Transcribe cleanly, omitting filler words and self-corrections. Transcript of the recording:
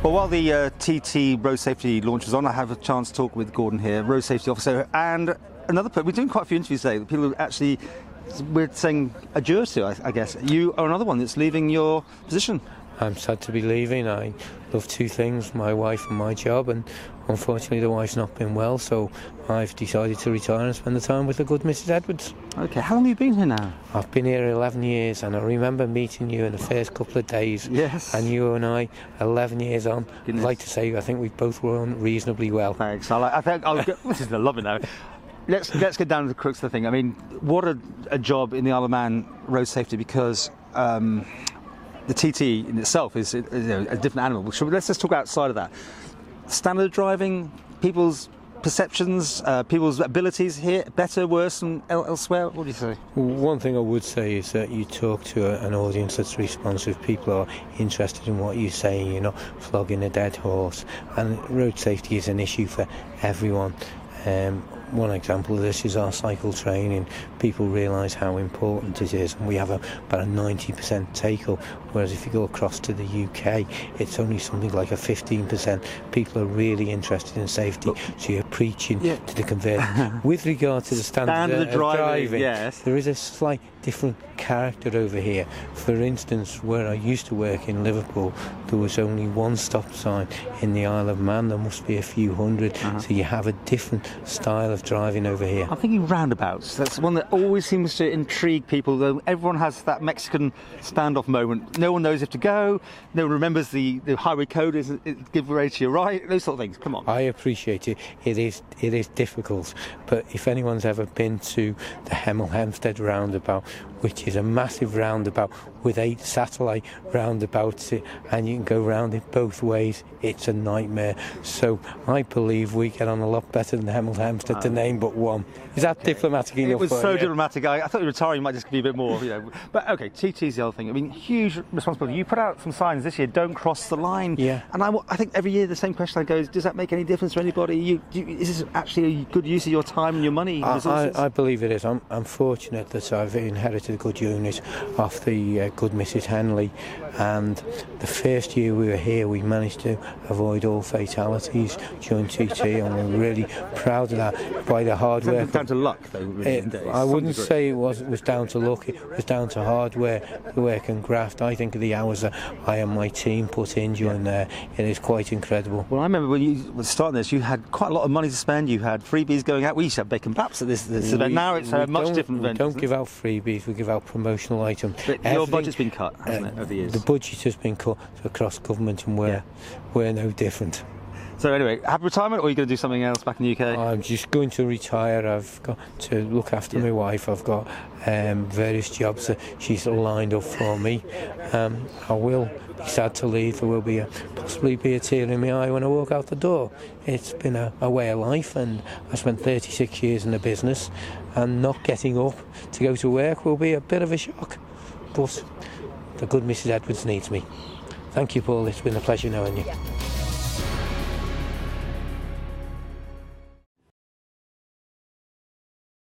Well, while the TT road safety launch is on, I have a chance to talk with Gordon here, road safety officer, and another person. We're doing quite a few interviews today. People who actually, we're saying adieu to, I guess. You are another one that's leaving your position. I'm sad to be leaving. I love two things, my wife and my job, and unfortunately the wife's not been well, so I've decided to retire and spend the time with the good Mrs. Edwards. Okay, how long have you been here now? I've been here 11 years, and I remember meeting you in the first couple of days. Yes. And you and I, 11 years on, Goodness. I'd like to say I think we both run reasonably well. Thanks. I think I'll get, this is lovely now. Let's get down to the crux of the thing. I mean, what a job in the Isle of Man road safety, because the TT in itself is a different animal. Let's just talk outside of that. Standard driving, people's perceptions, people's abilities here, better, worse than elsewhere? What do you say? One thing I would say is that you talk to an audience that's responsive. People are interested in what you're saying. You're not flogging a dead horse. And road safety is an issue for everyone. One example of this is our cycle training. People realise how important it is, and we have about a 90% take-up, whereas if you go across to the UK, it's only something like a 15%. People are really interested in safety, so you're preaching to the conversion. With regard to the standard of driving, yes, there is a slight different character over here. For instance, where I used to work in Liverpool, there was only one stop sign. In the Isle of Man, there must be a few hundred, so you have a different style of driving over here. I'm thinking roundabouts. That's one that always seems to intrigue people, though. Everyone has that Mexican standoff moment. No one knows if to go, no one remembers the highway code is give way to your right, those sort of things. Come on. I appreciate it. It is difficult, but if anyone's ever been to the Hemel Hempstead roundabout, which is a massive roundabout with 8 satellite roundabouts, and you can go round it both ways, it's a nightmare. So I believe we get on a lot better than Hemel Hempstead to name but one. Is that diplomatic enough? It was so diplomatic. I thought you were retiring, you might just be a bit more, But okay, TT's the other thing. I mean, huge responsibility. You put out some signs this year, don't cross the line. Yeah. And I think every year the same question goes, does that make any difference to anybody? Is this actually a good use of your time and your money and resources? I believe it is. I'm fortunate that I've inherited a good unit off the good Mrs. Henley, and the first year we were here we managed to avoid all fatalities during TT, and we're really proud of that by the hard work. Down to luck, though, really, I wouldn't say it was down to luck. It was down to hard work and graft. I think of the hours that I and my team put in during there. It is quite incredible. Well, I remember when you were starting this, you had quite a lot of money to spend. You had freebies going out. We used to have bacon baps at this event. Now it's a much different event. We don't give out freebies. We give out promotional items. But your budget's been cut, hasn't it, over the years? The budget has been cut across government, and we're no different. So anyway, happy retirement, or are you going to do something else back in the UK? I'm just going to retire. I've got to look after my wife. I've got various jobs that she's lined up for me. I will be sad to leave. There will be possibly be a tear in my eye when I walk out the door. It's been a way of life, and I spent 36 years in the business, and not getting up to go to work will be a bit of a shock. But the good Mrs. Edwards needs me. Thank you, Paul. It's been a pleasure knowing you.